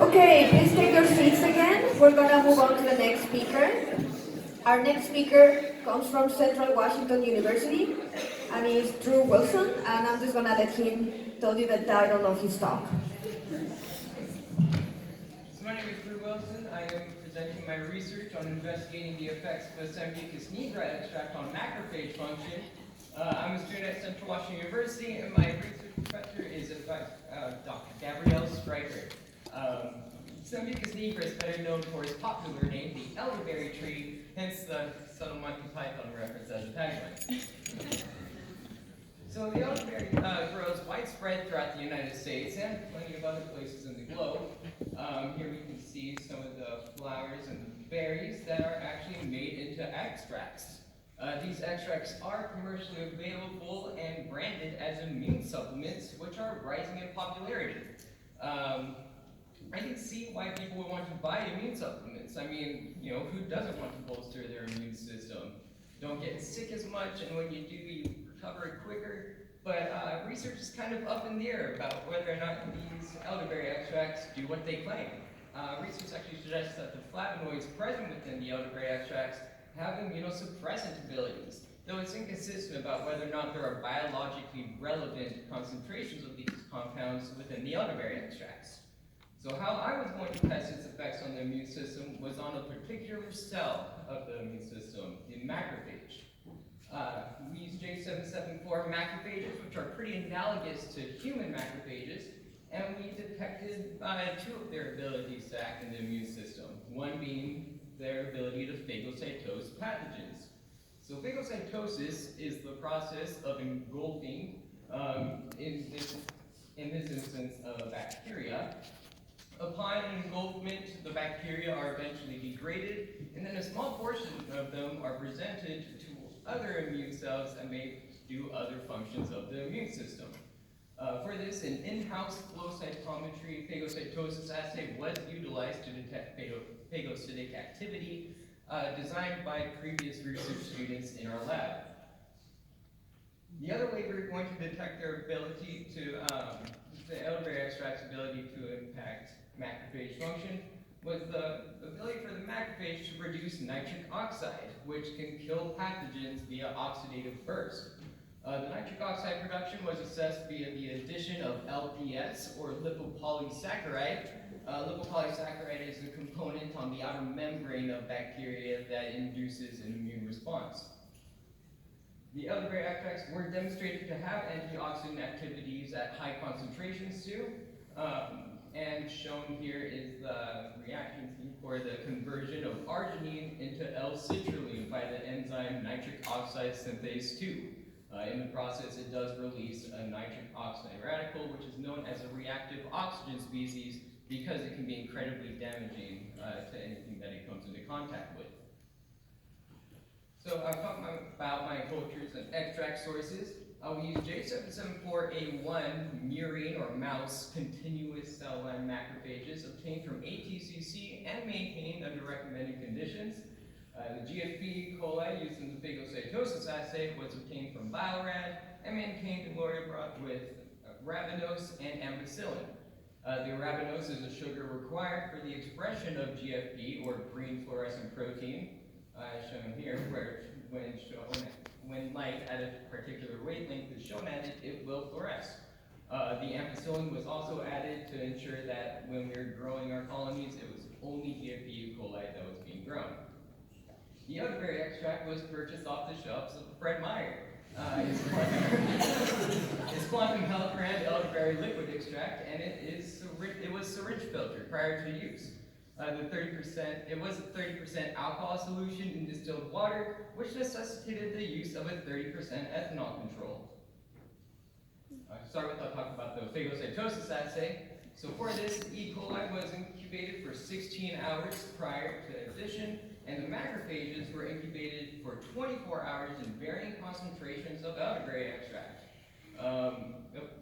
Okay, please take your seats again. We're gonna move on to the next speaker. Our next speaker comes from Central Washington University and is Drew Wilson, and I'm just gonna let him tell you the title of his talk. So my name is Drew Wilson. I am presenting my research on investigating the effects of a Sambucus nigra extract on macrophage function. I'm a student at Central Washington University, and my research professor is Dr. Gabrielle Stryker. Sambucus nigra is better known for its popular name, the elderberry tree, hence the subtle Monty Python reference as a tagline. So the elderberry grows widespread throughout the United States and plenty of other places in the globe. Here we can see some of the flowers and berries that are actually made into extracts. These extracts are commercially available and branded as immune supplements, which are rising in popularity. I can see why people would want to buy immune supplements. I mean, who doesn't want to bolster their immune system? Don't get sick as much, and when you do, you recover quicker. But research is kind of up in the air about whether or not these elderberry extracts do what they claim. Research actually suggests that the flavonoids present within the elderberry extracts have immunosuppressant abilities, though it's inconsistent about whether or not there are biologically relevant concentrations of these compounds within the elderberry extracts. So how I was going to test its effects on the immune system was on a particular cell of the immune system, the macrophage. We use J774 macrophages, which are pretty analogous to human macrophages, and we detected two of their abilities to act in the immune system, one being their ability to phagocytose pathogens. So phagocytosis is the process of engulfing, in this instance, bacteria. Upon engulfment, the bacteria are eventually degraded, and then a small portion of them are presented to other immune cells that may do other functions of the immune system. For this, an in-house flow cytometry phagocytosis assay was utilized to detect phagocytic activity, designed by previous research students in our lab. The other way we're going to detect their ability to, the elderberry extract's ability to impact macrophage function was the ability for the macrophage to produce nitric oxide, which can kill pathogens via oxidative burst. The nitric oxide production was assessed via the addition of LPS, or lipopolysaccharide. Lipopolysaccharide is a component on the outer membrane of bacteria that induces an immune response. The elderberry extracts were demonstrated to have antioxidant activities at high concentrations too, and shown here is the reaction for the conversion of arginine into L-citrulline by the enzyme nitric oxide synthase 2. In the process, it does release a nitric oxide radical, which is known as a reactive oxygen species because it can be incredibly damaging to anything that it comes into contact with. So I've talked about my cultures and extract sources. We use J774A1 murine or mouse continuous cell line macrophages obtained from ATCC and maintained under recommended conditions. The GFP coli used in the phagocytosis assay was obtained from Biorad and maintained in loribroth with arabinose and ampicillin. The arabinose is a sugar required for the expression of GFP, or green fluorescent protein, shown here, where when light at a particular wavelength is shown at it, it will fluoresce. The ampicillin was also added to ensure that when we were growing our colonies, it was only GFP coli that was being grown. The elderberry extract was purchased off the shelves of Fred Meyer. It's Quantum Health brand elderberry liquid extract, and it was syringe filtered prior to use. It was a 30% alcohol solution in distilled water, which necessitated the use of a 30% ethanol control. I'll talk about the phagocytosis assay. So for this, E. coli was incubated for 16 hours prior to addition, and the macrophages were incubated for 24 hours in varying concentrations of elderberry extract.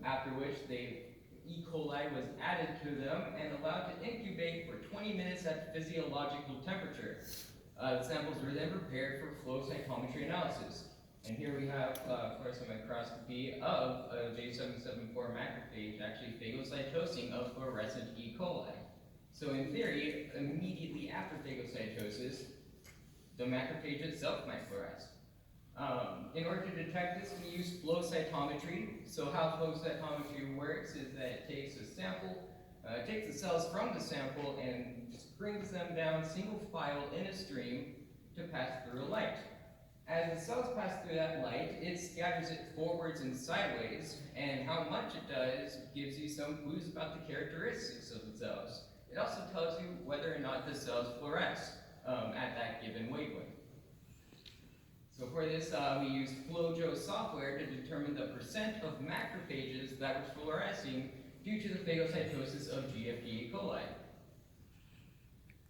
After which E. coli was added to them and allowed to incubate for 20 minutes at physiological temperature. The samples were then prepared for flow cytometry analysis. And here we have fluorescent microscopy of a J774 macrophage actually phagocytosing of fluorescent E. coli. So in theory, immediately after phagocytosis, the macrophage itself might fluoresce. In order to detect this, we use flow cytometry. So how flow cytometry works is that it takes a sample, takes the cells from the sample and just brings them down single file in a stream to pass through a light. As the cells pass through that light, it scatters it forwards and sideways, and how much it does gives you some clues about the characteristics of the cells. It also tells you whether or not the cells fluoresce at that given wavelength. So for this, we use FlowJo software to determine the percent of macrophages that were fluorescing due to the phagocytosis of GFG E. coli.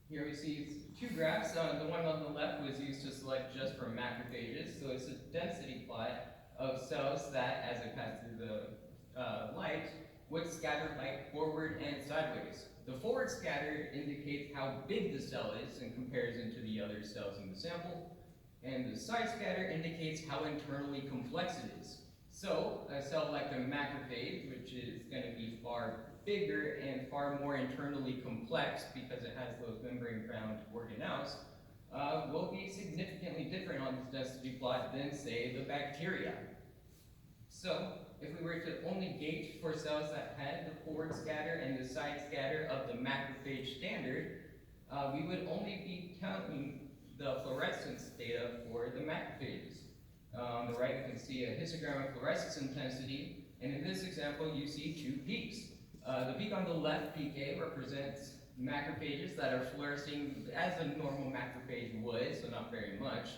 Here we see two graphs. The one on the left was used to select just for macrophages. So it's a density plot of cells that, as it passed through the light, would scatter light forward and sideways. The forward scatter indicates how big the cell is in comparison to the other cells in the sample. And the side scatter indicates how internally complex it is. So a cell like a macrophage, which is going to be far bigger and far more internally complex because it has those membrane-bound organelles, will be significantly different on this density plot than, say, the bacteria. So if we were to only gauge for cells that had the forward scatter and the side scatter of the macrophage standard, we would only be counting the fluorescence data for the macrophages. On the right, you can see a histogram of fluorescence intensity, and in this example, you see two peaks. The peak on the left, peak A, represents macrophages that are fluorescing as a normal macrophage would, so not very much.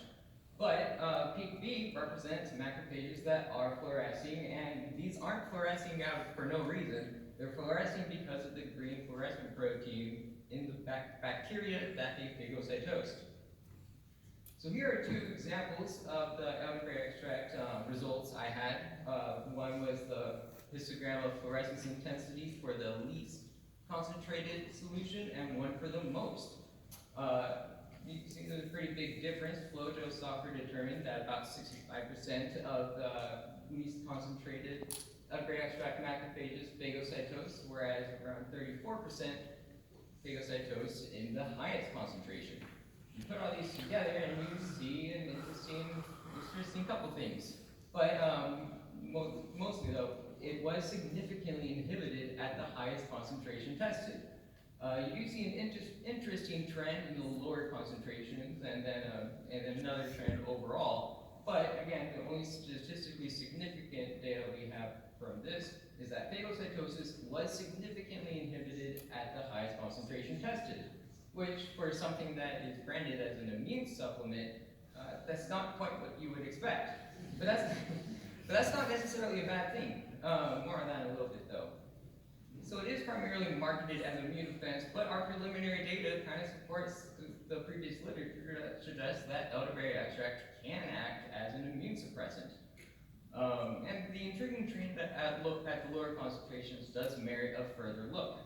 But peak B represents macrophages that are fluorescing, and these aren't fluorescing out for no reason. They're fluorescing because of the green fluorescent protein in the bacteria that they phagocytosed. So here are two examples of the elderberry extract results I had. One was the histogram of fluorescence intensity for the least concentrated solution, and one for the most. You can see there's a pretty big difference. FlowJo software determined that about 65% of the least concentrated elderberry extract macrophages phagocytose, whereas around 34% phagocytose in the highest concentration. You put all these together and you see an interesting couple things. But mostly though, it was significantly inhibited at the highest concentration tested. You do see an interesting trend in the lower concentrations and then another trend overall. But again, the only statistically significant data we have from this is that phagocytosis was significantly inhibited at the highest concentration tested, which for something that is branded as an immune supplement, that's not quite what you would expect. But that's not necessarily a bad thing. More on that in a little bit though. So it is primarily marketed as an immune defense, but our preliminary data kind of supports the previous literature that suggests that elderberry extract can act as an immune suppressant. And the intriguing trend at the lower concentrations does merit a further look.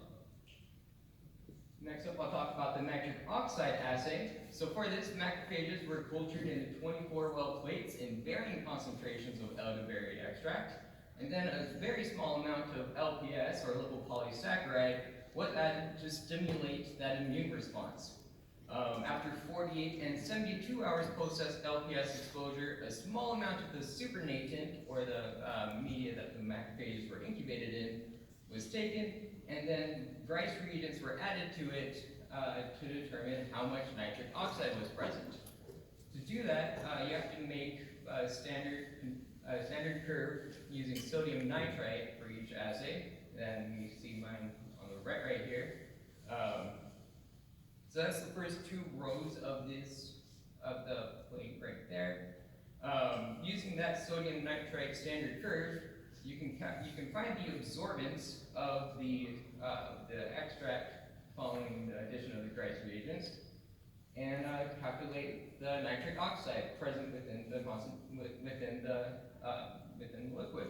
Next up, I'll talk about the nitric oxide assay. So for this, macrophages were cultured in 24-well plates in varying concentrations of elderberry extract, and then a very small amount of LPS, or lipopolysaccharide, was added to stimulate that immune response. After 48 and 72 hours post-LPS exposure, a small amount of the supernatant, or the media that the macrophages were incubated in, was taken, and then Grice reagents were added to it to determine how much nitric oxide was present. To do that, you have to make a standard curve using sodium nitrite for each assay. And you see mine on the right here. So that's the first two rows of the plate right there. Using that sodium nitrite standard curve, you can find the absorbance of the extract following the addition of the Grice reagents, and calculate the nitric oxide present within the liquid.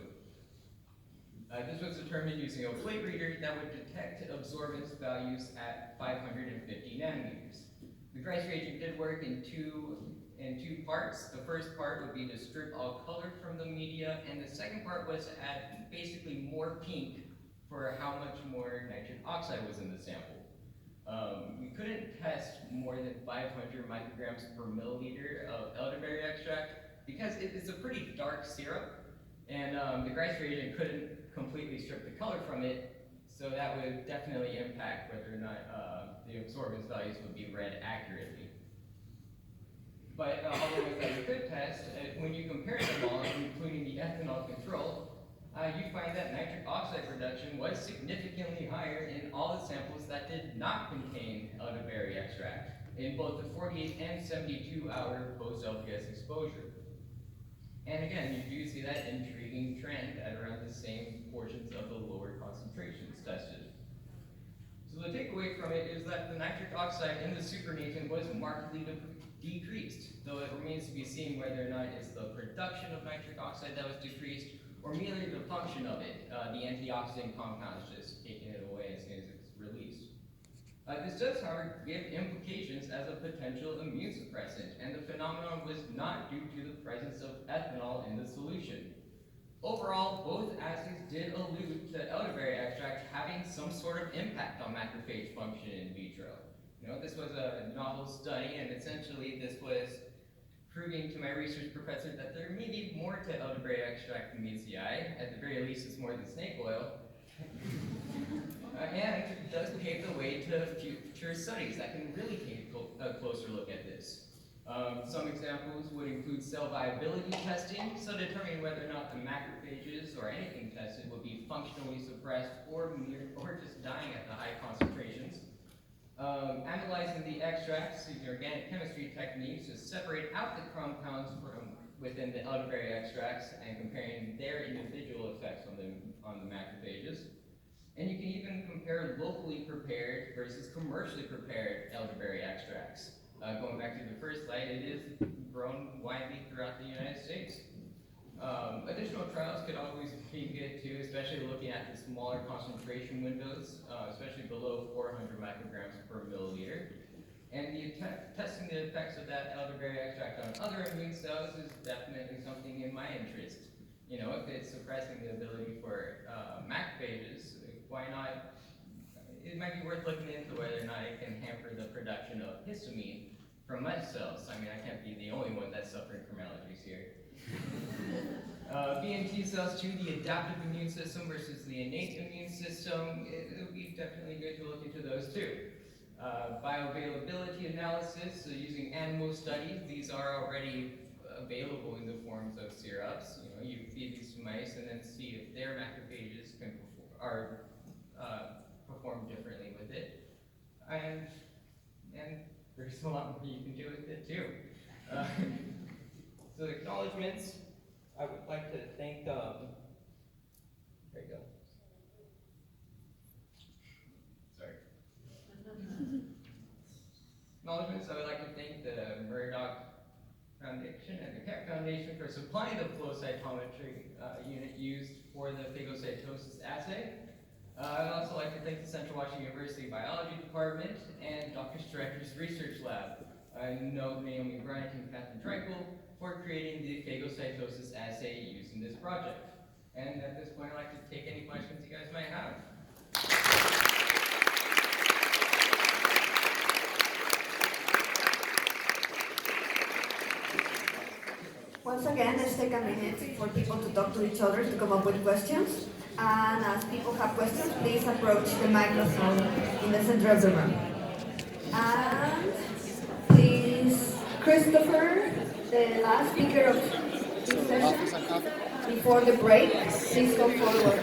This was determined using a plate reader that would detect absorbance values at 550 nanometers. The Grice reagent did work in in two parts. The first part would be to strip all color from the media, and the second part was to add basically more pink for how much more nitric oxide was in the sample. We couldn't test more than 500 micrograms per milliliter of elderberry extract because it's a pretty dark syrup, and the Grice reagent couldn't completely strip the color from it, so that would definitely impact whether or not the absorbance values would be read accurately. But all the ones that we could test, when you compare them all, including the ethanol control, you find that nitric oxide production was significantly higher in all the samples that did not contain elderberry extract in both the 48 and 72-hour post-LPS exposure. And again, you do see that intriguing trend at around the same portions of the lower concentrations tested. So the takeaway from it is that the nitric oxide in the supernatant was markedly decreased, though it remains to be seen whether or not it's the production of nitric oxide that was decreased or merely the function of it, the antioxidant compounds just taking it away as soon as it's released. This does, however, give implications as a potential immune suppressant, and the phenomenon was not due to the presence of ethanol in the solution. Overall, both assays did allude to elderberry extract having some sort of impact on macrophage function in vitro. You know, this was a novel study, and essentially this was proving to my research professor that there may be more to elderberry extract than meets the eye. At the very least, it's more than snake oil. And it does pave the way to future studies that can really take a closer look at this. Some examples would include cell viability testing, so determining whether or not the macrophages or anything tested would be functionally suppressed or just dying at the high concentrations. Analyzing the extracts using organic chemistry techniques to separate out the compounds from within the elderberry extracts and comparing their individual effects on the macrophages. And you can even compare locally prepared versus commercially prepared elderberry extracts. Going back to the first slide, it is grown widely throughout the United States. Additional trials could always be good too, especially looking at the smaller concentration windows, especially below 400 micrograms per milliliter. And testing the effects of that elderberry extract on other immune cells is definitely something in my interest. You know, if it's suppressing the ability for macrophages, why not? It might be worth looking into whether or not it can hamper the production of histamine from my cells. I mean, I can't be the only one that's suffering from allergies here. B and T cells too, the adaptive immune system versus the innate immune system, it would be definitely good to look into those too. Bioavailability analysis, so using animal studies, these are already available in the forms of syrups. You know, you feed these to mice and then see if their macrophages perform differently with it. And there's a lot more you can do with it too. So acknowledgements, I would like to thank, there you go. Sorry. Acknowledgements, I would like to thank the Murdock Foundation and the CAP Foundation for supplying the flow cytometry unit used for the phagocytosis assay. I'd also like to thank the Central Washington University Biology Department and Dr. Strecker's Research Lab. I know Naomi Bryant and Catherine Treichel for creating the phagocytosis assay used in this project. And at this point, I'd like to take any questions you guys might have. Once again, let's take a minute for people to talk to each other to come up with questions. And as people have questions, please approach the microphone in the center of the room. And please, Christopher, the last speaker of this session, before the break, please come forward.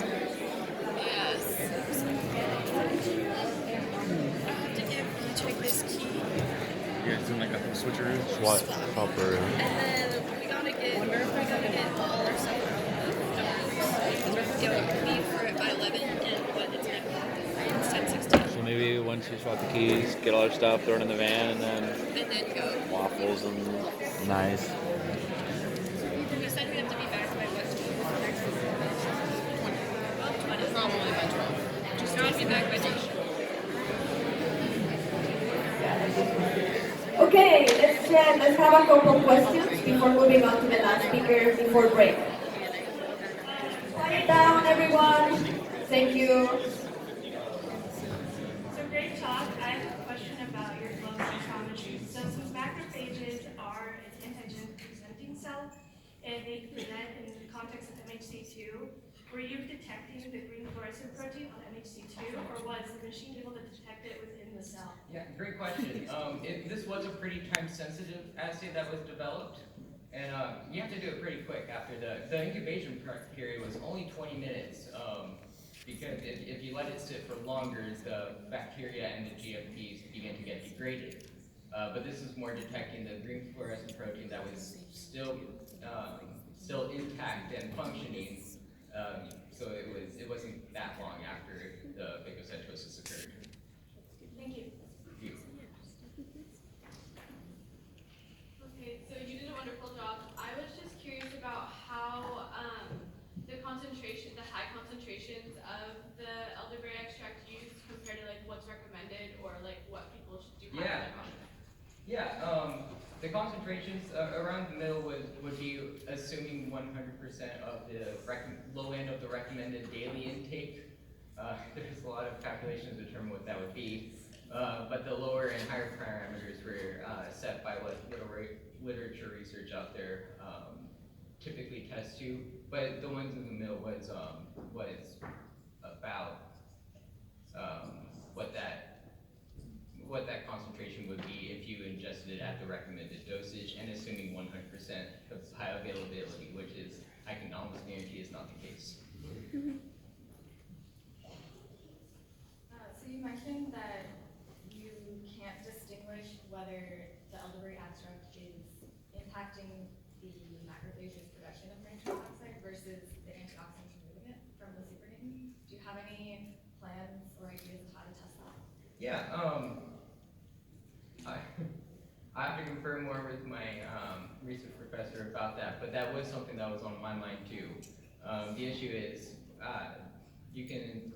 Check this key. Yeah, it's in like a switcheroo. SWAT helper. And then we gotta get all our stuff out. It would be for by 11, and but it's 10:16. So maybe once you swap the keys, get all our stuff, throw it in the van, and then go. waffles and nice. We said we have to be back by what? 20. Probably by 12. Just gotta be back by 12. Okay, let's let's have a couple questions before moving on to the last speaker before break. Quiet down, everyone. Thank you. So great talk. I have a question about your flow cytometry. So since macrophages are its antigen presenting cell, and they present in the context of MHC2, were you detecting the green fluorescent protein on MHC2, or was the machine able to detect it within the cell? Yeah, great question. This was a pretty time-sensitive assay that was developed, and you have to do it pretty quick after the incubation period was only 20 minutes, because if you let it sit for longer, the bacteria and the GFPs begin to get degraded. But this is more detecting the green fluorescent protein that was still intact and functioning, so it wasn't that long after the phagocytosis occurred. Thank you. Okay, so you did a wonderful job. I was just curious about how the high concentrations of the elderberry extract used compared to like what's recommended or like what people should do. The concentrations around the middle would be assuming 100% of the low end of the recommended daily intake. There's a lot of calculations to determine what that would be, but the lower and higher parameters were set by what literature research out there typically tests to. But the ones in the middle was about what that concentration would be if you ingested it at the recommended dosage, and assuming 100% of high availability, which is, I can almost guarantee is not the case. So you mentioned that you can't distinguish whether the elderberry extract is impacting the macrophage's production of nitric oxide versus the antioxidants removing it from the supernatant. Do you have any plans or ideas of how to test that? Yeah, I have to confer more with my research professor about that, but that was something that was on my mind too. The issue is you can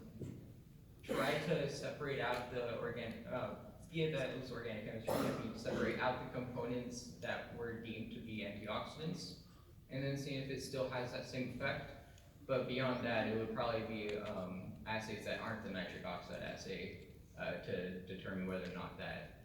try to separate out the organic, via that loose organic chemistry technique, separate out the components that were deemed to be antioxidants, and then see if it still has that same effect. But beyond that, it would probably be assays that aren't the nitric oxide assay to determine whether or not that